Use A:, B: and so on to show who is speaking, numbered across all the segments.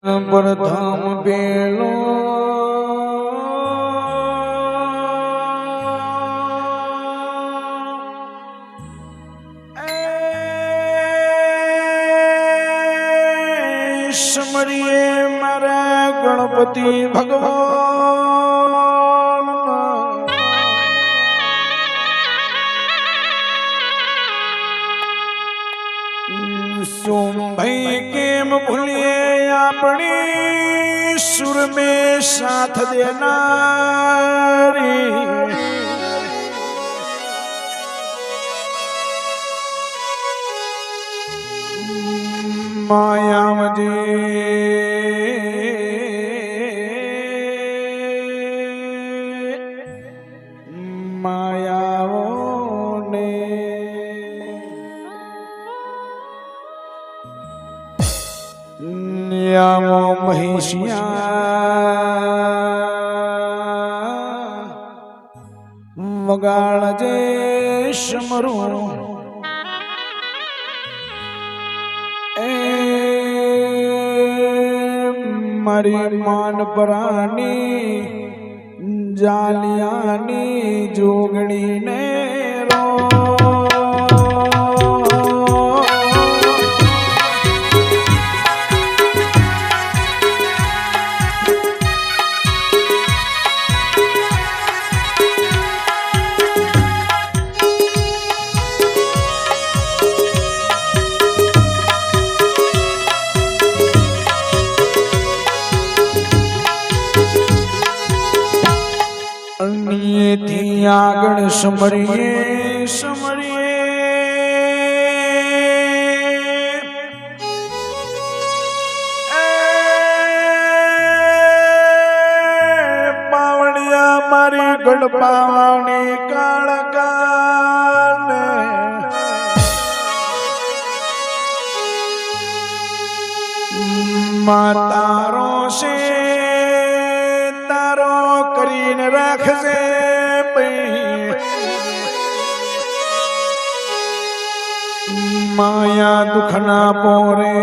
A: પ્રથમ પેલો સમરીએ મારા ગણપતિ ભગવાન સોમભાઈ કેમ ભૂલીએ अपनी सुर में साथ देना मायावती मायाओं ने नियामो महिषिया वगाड़ जे समरू मारी मान परानी जालियानी जोगणी ने रो આગળ સમરીએ સમરીએ પાવડિયા મારી ગળપાવાની કાળકાને માતારો છે તારો કરીને રાખજે माया दुखना पोरे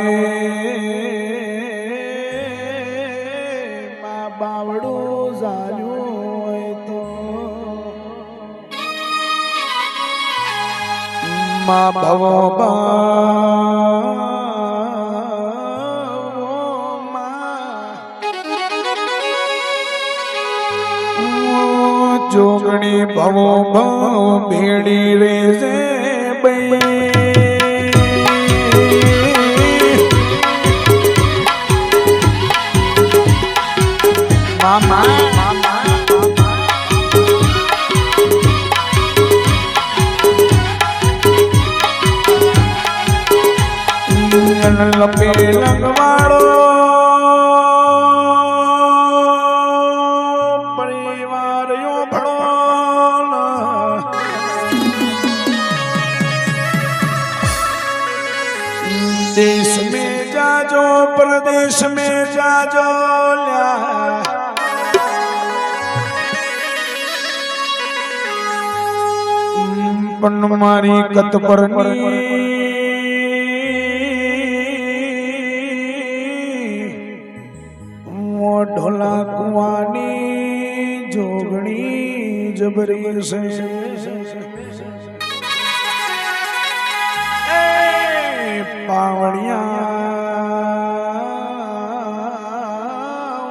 A: मां बावड़ो जाल्यो तो मां भवो जोगणी भवो भेड़ी रे से मामा लंबे लगवाड़ो परिवार यो भड़ो देश में जाजो प्रदेश में जाजो ल्या पण मारी कत परनी वो ढोला कुआनी जोगणी जबरी से पावड़िया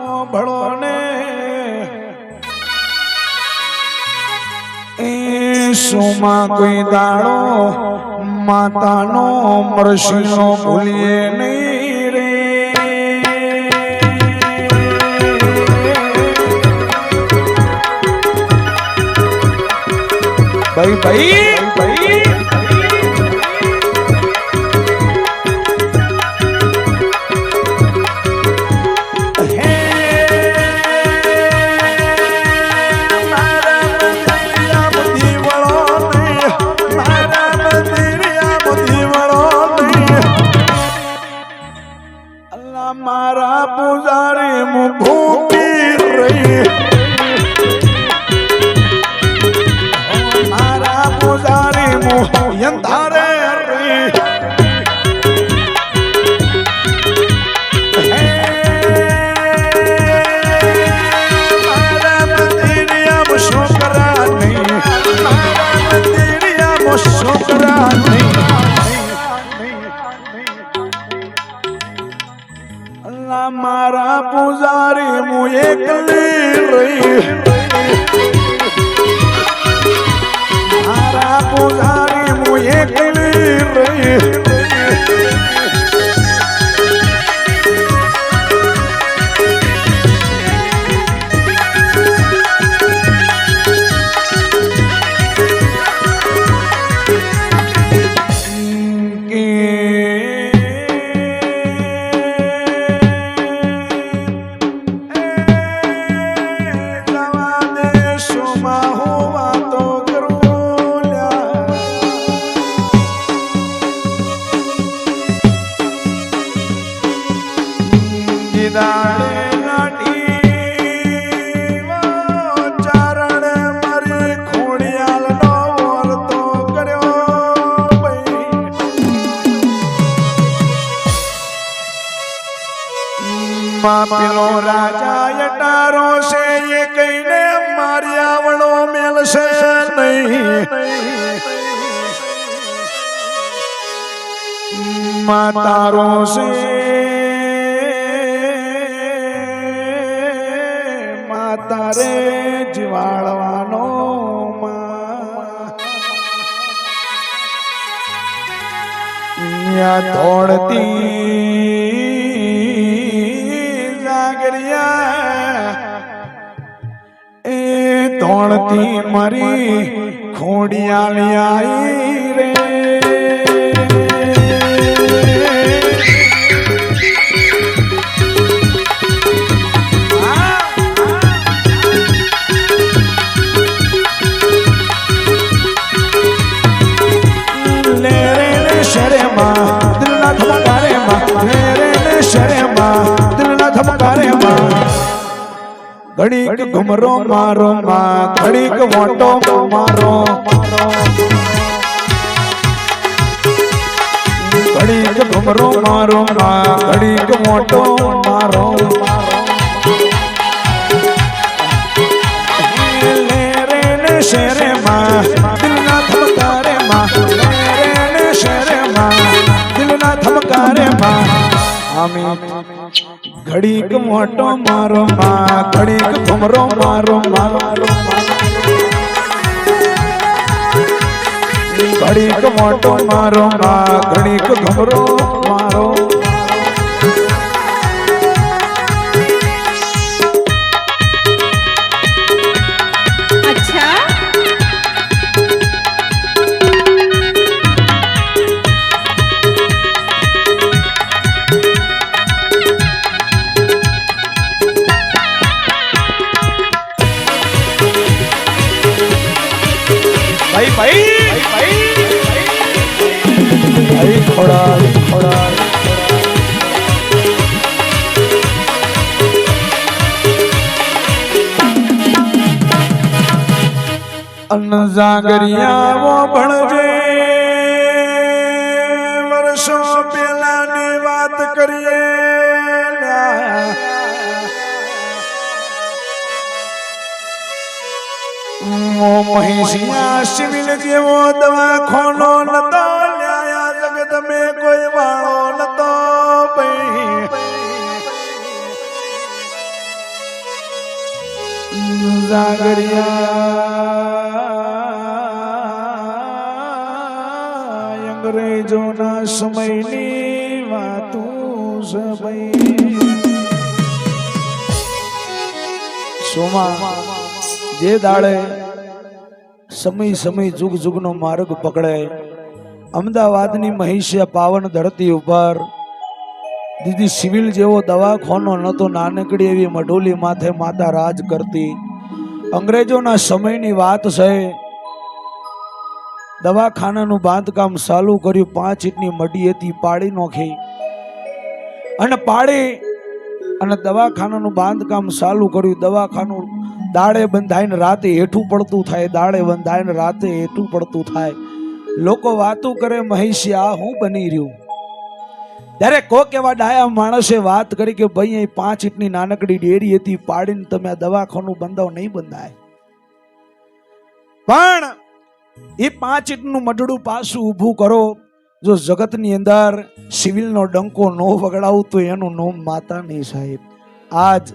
A: वो भड़ो ने सोमा कोई दाड़ो माता नो मरशीनो भूलिए नहीं रे भाई भाई भाई मारा पुजारी मुभूकी रही मारा पुजारी मुह यंधारे रही અલ્લા મારા પૂજારી હું એકલી રહી મારા પૂજારી હું એકલી રહી પેલો રાજા અટારો છે એ કઈને મારી આવડો મેલશે નહીં માતારો છે માતારે જીવાડવાનો દોડતી એ દોડતી મારી ખોડિયાલી આઈ રે લે રે શરે માં દિલના ધમકારે માં લે રે શરે માં દિલના ધમકારે માં ઘડીક ઘુમરો મારો માં ઘડીક મોટો મારો ઘડીક ઘુમરો મારો માં ઘડીક મોટો મારો લે રે ને શેરે માં દિલના ધમકારે માં લે રે ને શેરે માં દિલના ધમકારે માં આમી ઘડીક મોટો મારો માં ઘડીક ઘુમરો મારો મારો ઘડીક મોટો મારો માં ઘડીક ઘુમરો મારો જાગરિયા વો ભણજે વર્ષો પેલાની વાત કરીએ મહિષિયા સિવિલ જેવો દવાખાનો નતો લ્યા જગત મેં કોઈ વાળો નતો જાગરિયા અંગ્રેજોના સમયની વાતું સભાઈ સોમા જે દાડે સમય સમય જુગ જુગનો માર્ગ પકડે અમદાવાદની મહિષિયા પાવન ધરતી ઉપર દીદી સિવિલ જેવો દવાખાનો નતો નાનકડી એવી મઢોલી માથે માતા રાજ કરતી અંગ્રેજોના સમયની વાત છે દવાખાનાનું બાંધકામ ચાલુ કર્યું 5 ઈંટની મડી હતી પાડી નોખી અને પાડી અને દવાખાનાનું બાંધકામ ચાલુ કર્યું દવાખાનું દાડે બંધાઈને રાતે હેઠું પડતું થાય દાડે બંધાઈને રાતે હેઠું પડતું થાય લોકો વાતું કરે મહિષિયા હું બની રહ્યું ત્યારે કોક એવા ડાયા માણસે વાત કરી કે ભાઈ અહીં 5 ઈંટની નાનકડી ડેરી હતી પાડીને તમે આ દવાખાનું બંધાવ નહીં બંધાય પણ એ 5 ઈંટનું મડડું પાછું ઊભું કરો જો જગતની અંદર સિવિલનો ડંકો નો વગડાવું તો એનું નામ માતા નહીં સાહેબ. આજ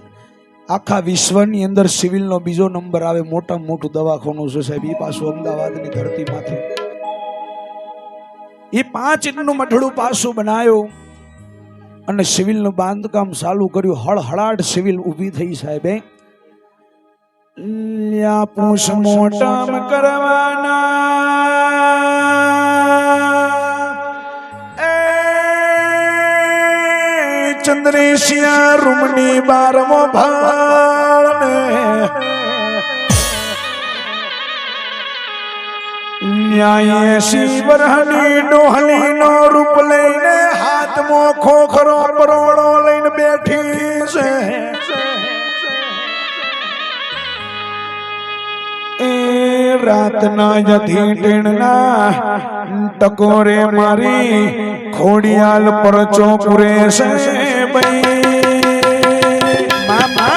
A: આખા વિશ્વની અંદર સિવિલનો બીજો નંબર આવે, મોટામાં મોટું દવાખાનું છે સાહેબ, એ પાછું અમદાવાદની ધરતી માથે. એ 5 ઇંચનું મઠડું પાછું બનાવ્યું અને સિવિલનું બાંધકામ ચાલુ કર્યું. હળહળાટ સિવિલ ઊભી થઈ સાહેબ. પૂછ મોટમ કરવાના ચંદ્રેશિયા રૂમની 12મો ભાળ ન્યાય શિવરહની ડોહલી નો રૂપ લઈને હાથમાં ખોખરો પરોળો લઈને બેઠી છે. એ રાતના યથી ટેણના ટકોરે મારી ખોડિયાલ પરચો પૂરે છે ભાઈ મામા.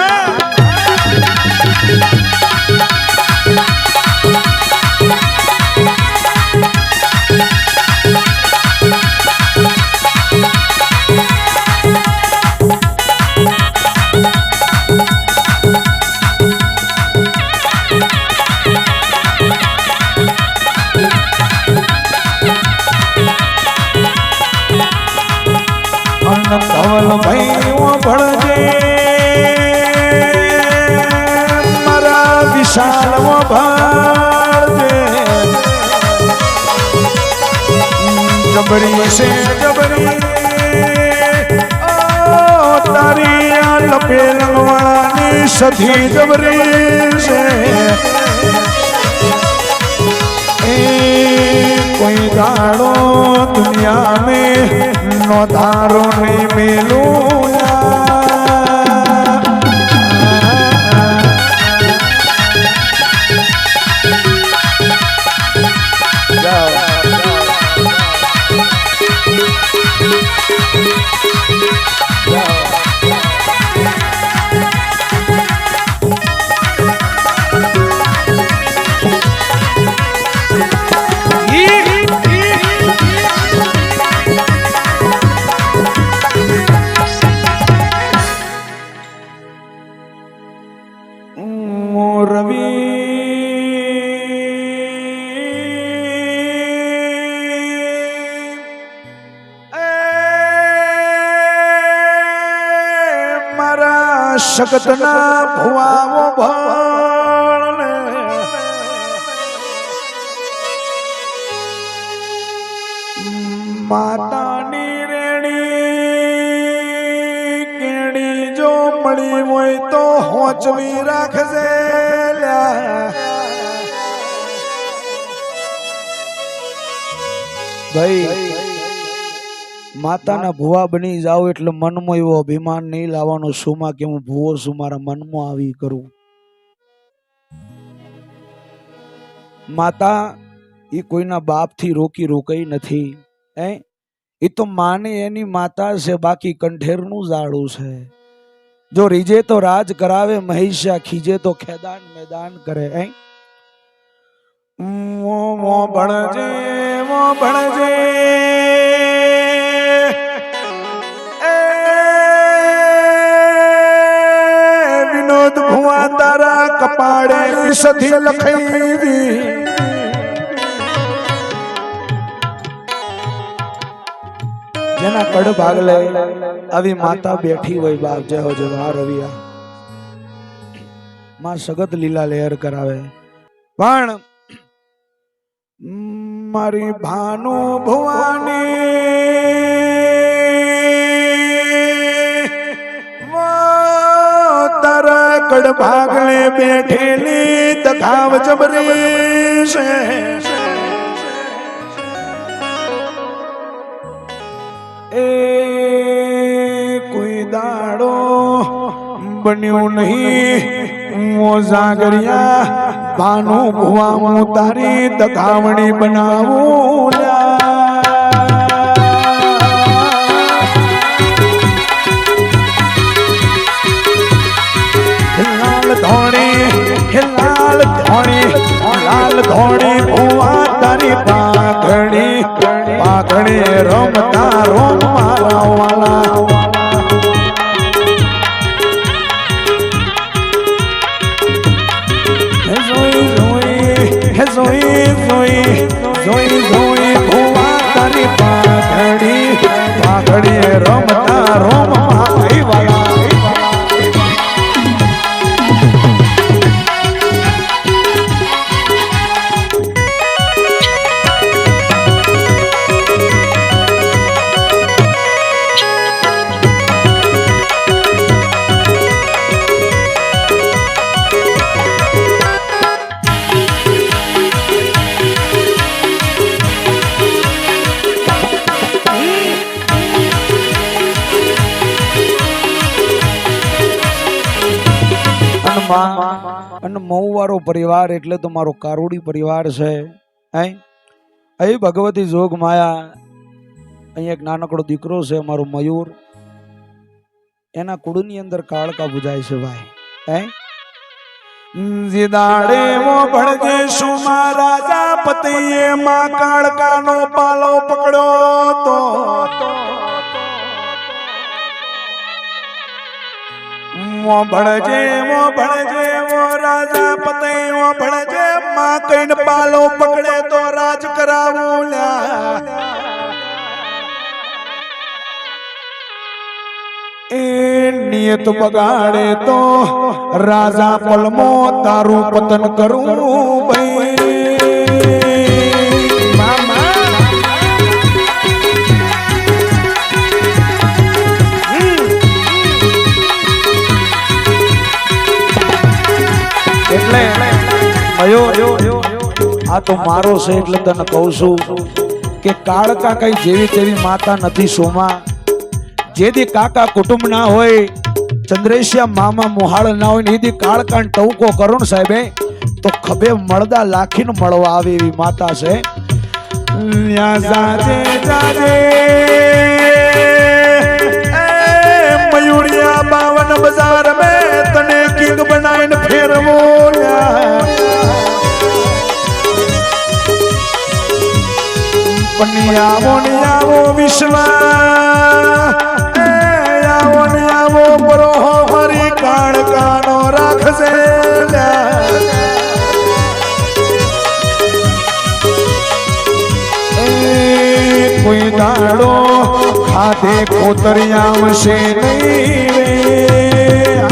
A: ધવલ ભાઈ ભણજે મારા વિશાલ ભણજે જબરી છે જબરી તારી આ લપેલવાળાની સધી જબરી છે. कोई दाड़ो दुनिया में नो धारो नहीं मिलूं શકતના ભુવાઓ ભણે માતાની રેણી કેણી જો મળી હોય તો હોચવી રાખજે. ભાઈ માતાના ભુવા બની જાવ એટલે મનમાં એવો અભિમાન નહીં લાવવાનો સુમાં કે હું ભુવો છું, મારા મનમાં આવી કરું. માતા એ કોઈના બાપથી રોકાઈ નથી. એ તો માને એની માતા છે, બાકી કંઠેરનું ઝાડું છે. જો રીજે તો રાજ કરાવે મહિષા, ખીજે તો ખેદાન મેદાન કરે. વો ભણજે ભુવા તારા કપાળે સધી લખાઈ. જેના કડ ભાગલે આવી માતા બેઠી હોય બાપ જય હો જય રવિયા માં સગત લીલા લહેર કરાવે. પણ મારી ભાનુ ભુવાની તારા કડ ભાગલે બેઠેલી તખાવ જબરી છે. એ કોઈ દાડો બન્યું નહીં વો જાગરિયા ભાનુ ભુવા હું તારી તખાવણી બનાવું. લાલ ધોણી ભુવા તારી પાઘડી રમતા રોમ મારા વાલા જોઈ જોઈ ભુવા તારી પાઘડી રમતા રોમ મારી વાલા અને મઉવારો પરિવાર એટલે તો મારો કારોડી પરિવાર છે અહીં ભગવતી જોગ માયા અહીંયા એક નાનકડો દીકરો છે મારો મયુર એના કુળની અંદર કાળકા બુજાય છે ભાઈ જીદાડે મો ભળજે સુમા રાજા પતિએ માં કાળકાનો પાલો પકડ્યો તો મો ભળજે મો રાજા પતે મો ભળજે માં કઈન પાલો પકડે તો રાજ કરાવું એ નિયત બગાડે તો રાજા પલમો તારું પતન કરું ભાઈ આ તો મારો છે એટલે તને કહું છું કે કાળકા કઈ જેવી તેવી માતા નથી સોમા જેદી કાકા કુટુંબ ના હોય ચંદ્રેશિયા મામા મોહાળ ના હોય ને એદી કાળકાન ટવકો કરો ને સાહેબ તો ખભે મળદા લાખીને મળવા આવે એવી માતા છે મયુરિયા 52 બજાર મેં તને કિંગ બનાવીને ફેરવો આવો વિશ્વા આવો બરો હરી કાળકાનો રાખશે કોઈ દાડો ખાધે ખોતરિયા આવશે નહીં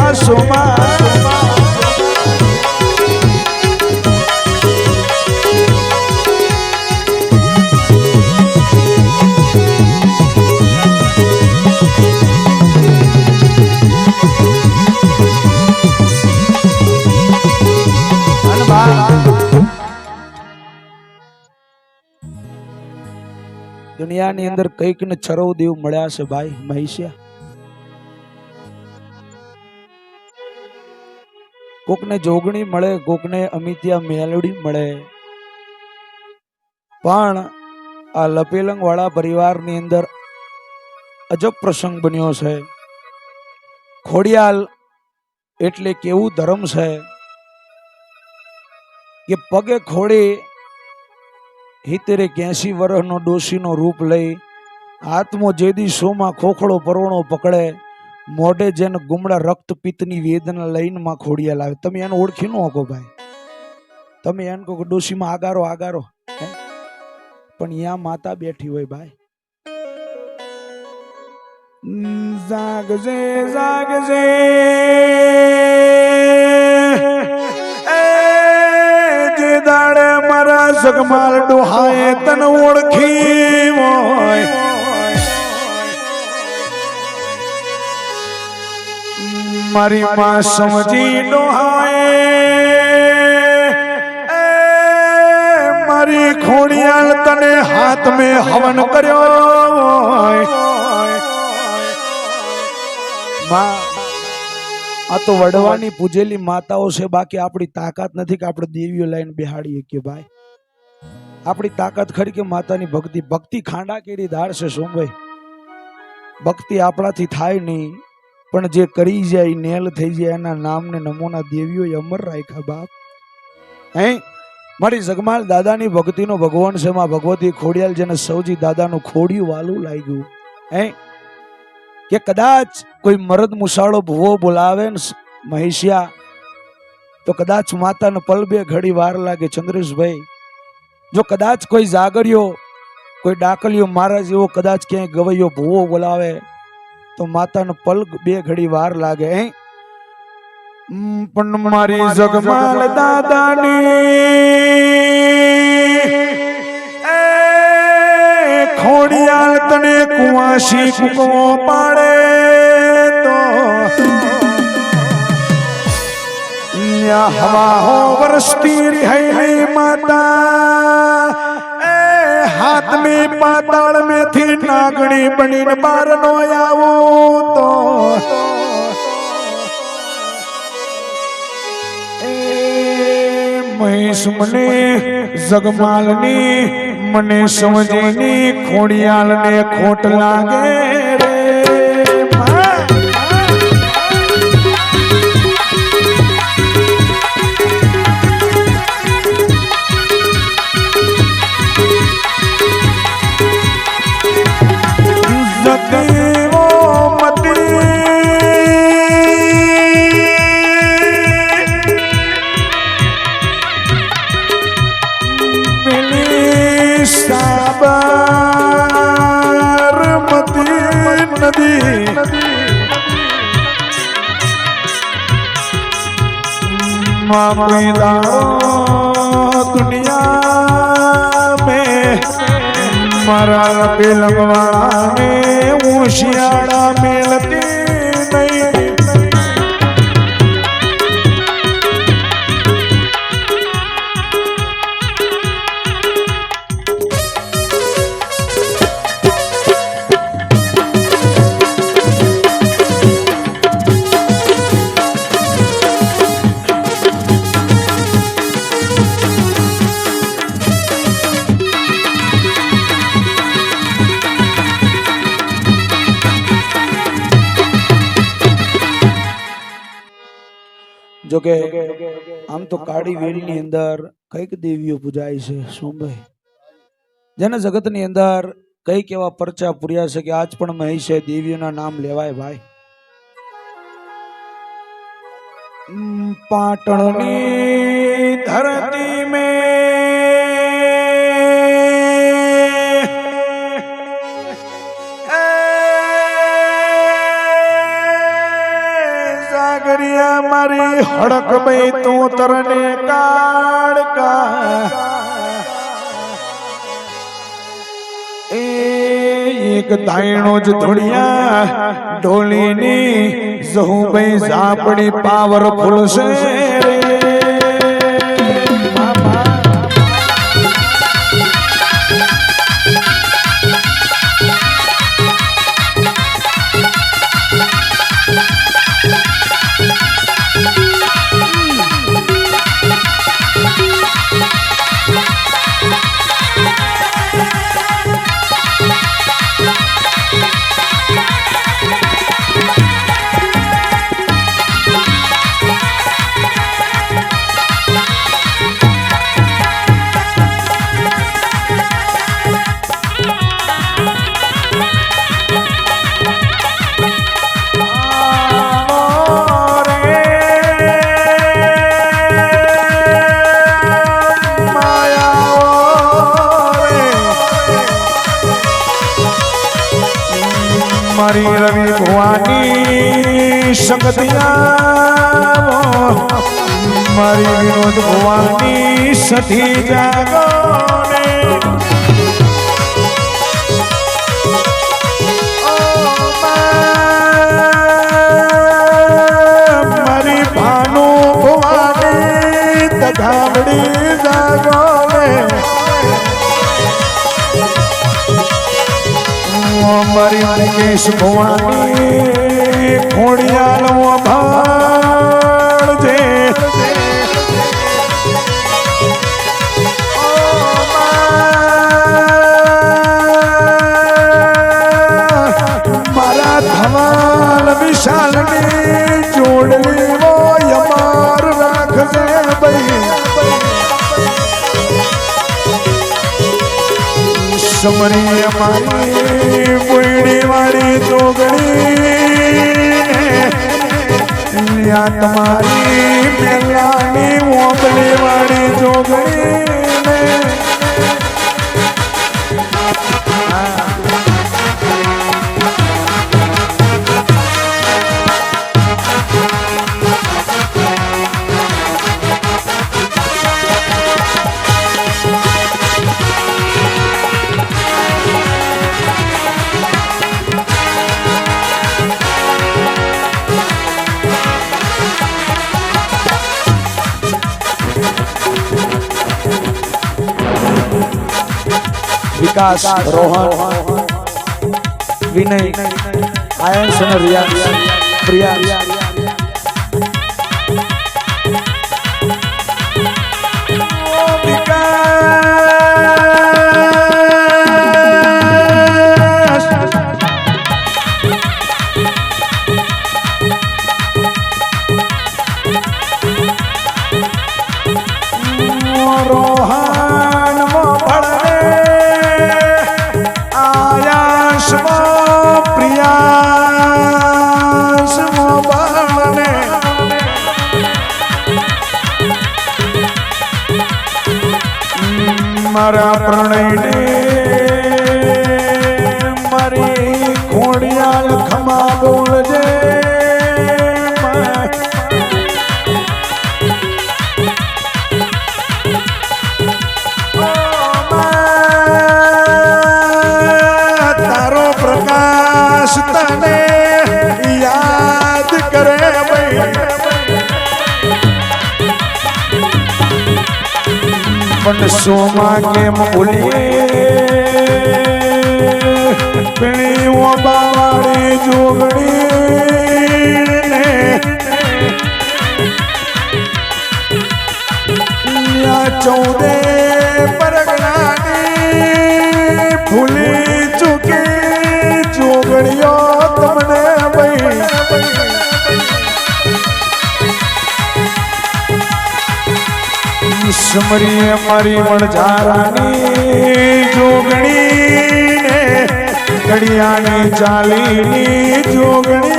A: આસોમાં દુનિયાની અંદર કઈક ને છરવ દેવ મળ્યા છે ભાઈ મહિષ્યા કોકને જોગણી મળે કોકને અમિત્યા મેલડી મળે પણ આ લપેલંગ વાળા પરિવારની અંદર અજબ પ્રસંગ બન્યો છે ખોડિયાલ એટલે કેવું ધર્મ છે કે પગે ખોડે 70-81 વર્ષનો ડોશીનો રૂપ લઈ હાથમાં જેદી સોમાં ખોખડો પરવણો પકડે મોઢે જેને ગુમડા રક્તપિત્તની વેદના લઈને માં ખોડિયાલ આવે તમે એને ઓળખી ન શકો ભાઈ તમે એને કહો કે ડોશીમાં આગારો પણ ત્યાં માતા બેઠી હોય ભાઈ જાગજે જાગજે દાડે મારા સગમાલ ડોહાએ તને ઓળખી હોય મારી માં સમજી ડોહાએ મારી ખોડિયાલ તને હાથ મેં હવન કર્યો માં આ તો વડવાની પૂજેલી માતાઓ છે બાકી આપણી તાકાત નથી કે આપણે દેવીઓ લાઈન બેહાડીએ કે ભાઈ આપણી તાકાત ખરી કે માતાની ભક્તિ ખાંડા કેરી દાળ છે સોમભાઈ ભક્તિ આપણાથી થાય નહીં પણ જે કરી જાય નેલ થઈ જાય એના નામને નમોના દેવીઓ અમર રાખ્યા બાપ હે મારી જગમાલ દાદાની ભક્તિનો ભગવાન છે માં ભગવતી ખોડિયાલ જેને સૌજી દાદાનું ખોડિયું વાલું લાગ્યું હે કે કદાચ કોઈ મરદ મુસાળો ભૂવો બોલાવે ને મહેશિયા તો કદાચ માતાને પલ બે ઘડી વાર લાગે ચંદ્રેશભાઈ જો કદાચ કોઈ જાગરિયો કોઈ ડાકલિયો મારા જેવો કદાચ ક્યાંય ગવૈયો ભૂવો બોલાવે તો માતાને પલ બે ઘડી વાર લાગે હે પણ મારી જગમાલ દાદાની ખોડિયાલ તને કુવાસી કુકો પાડે તો હવા હો વરસતી રહી માતા हाथ में पाताल में थी नागणी बनी बार नो आवो तो महेश मने जगमालनी मने समझनी खोडियाल ने खोट लागे रे दुनिया में मरा पिलवा में होशियारा मिलती नहीं जो के आम तो काड़ी वेली अंदर कईक देवीओ पूजाय छे सोमभाई जेने जगत नी अंदर कईक एवा परचा पूर्या छे कि आज पण महेश देवीओना नाम लेवाय भाई पाटणनी धरती में मारी हड़क में तू तरने काड़ का एक दाइनो ज धुड़िया ढोली नी जहू भाई झापड़ी पावरफुल से मारी रवि भवानी शक्तिया मारी विनोद भवानी सती जागो मारी भानु भवानी तघावड़ी जागो मारी मुकेश भवानी खोड़ियाल भाड़ जे मारा धमाल विशाल ने जोड़ ली वो यमार राख दे भाई समरी मारी बुड़ी वाली जोगड़ी या तुम्हारी मेलानी ओबली वाली जोगड़ी विकास रोहन विनय आयन सन रिया प्रिया मारा प्रणय ने मारी खोड़ियाल खमा बोल जे तारो प्रकाश तने याद करे पण सोमा के बोलिए पीणी वो बावाड़ी जोगड़ी या 14 परगनानी भूली चुकी जोगड़ियों तुमने भाई समरी मारी मणझारानी जोगणी ने कड़ियानी चालीनी जोगणी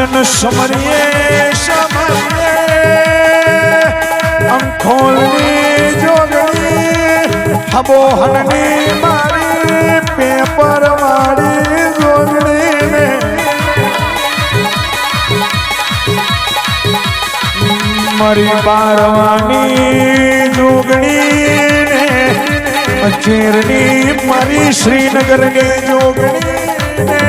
A: ने समरिए समरिए अंखोलनी जोगणी हबो हननी मारी पेपर वाली जोगड़ी ने मारी बारवानी जोगड़ी ने चेरनी मारी श्रीनगर के जोगड़ी ने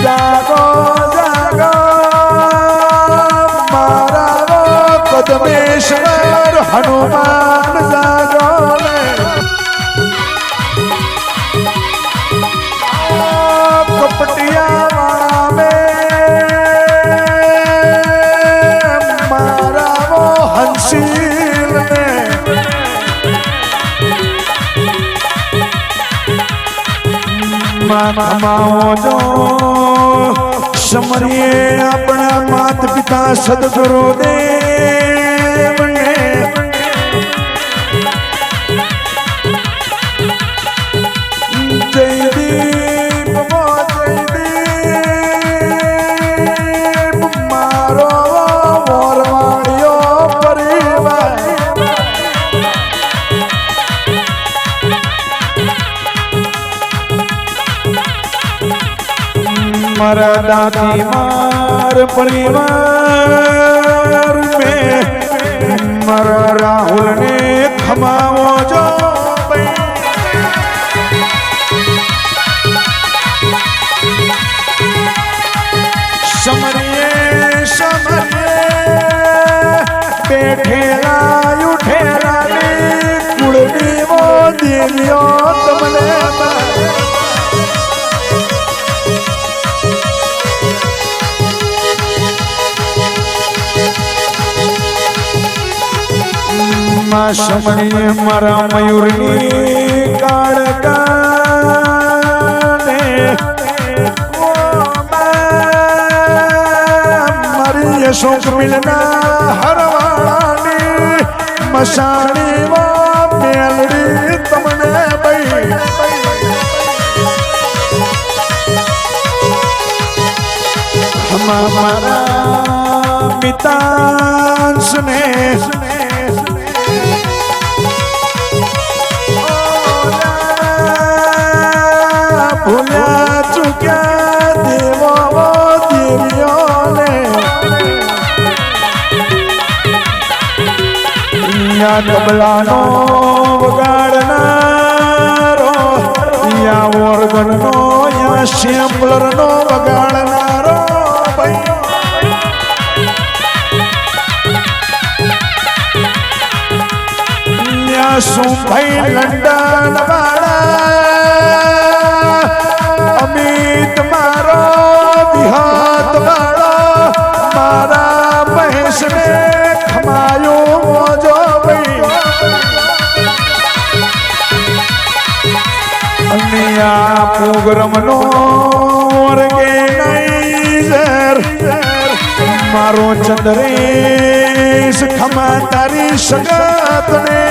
A: जागो जागो मारा वो पद्मेश्वर हनुमान जागो कपटिया में मारा वो हंसील ने माओ जो समरिए अपना मात पिता सदगुरु देव ने जयदीप वो जयदीप मारो मोरवाड़ियो परिवार मारा दादी मार परिवार में मारा राहुल ने खमाओ जो समरिए समरिए बैठेला उठेला कुड़नी वो दिलियो तुमने समणी मारा मयूरनी काड़का ने
B: यशोक मिलना हरवाणी मशाणी वा मेलड़ी तमने भाई
A: हमारा मितांश ने
B: भूला चुक्या देवो देवियों ने या तबलानो वगाड़नारो या ओर्गननो या सैम्पलरनो वगाड़नारो या सुभाई लंडन वाला अमित मारो विहात वाला मारा महेश ने खमायो जो भाई अन्या प्रोग्राम नो ऑर्गेनाइजर मारो चंद्रेश खमा तारी सगात ने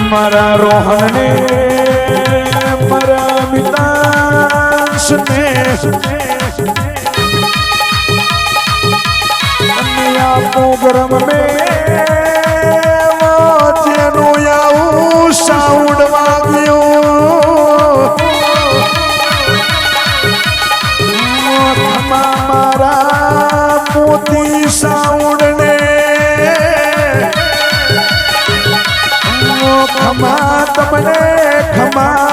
B: मारा रोहन ने मारा मितांश ने अन्या प्रोग्राम में वो जेनु याऊ साउंड वाग्यो मारा मोती साउंड ने खमा तमने खमा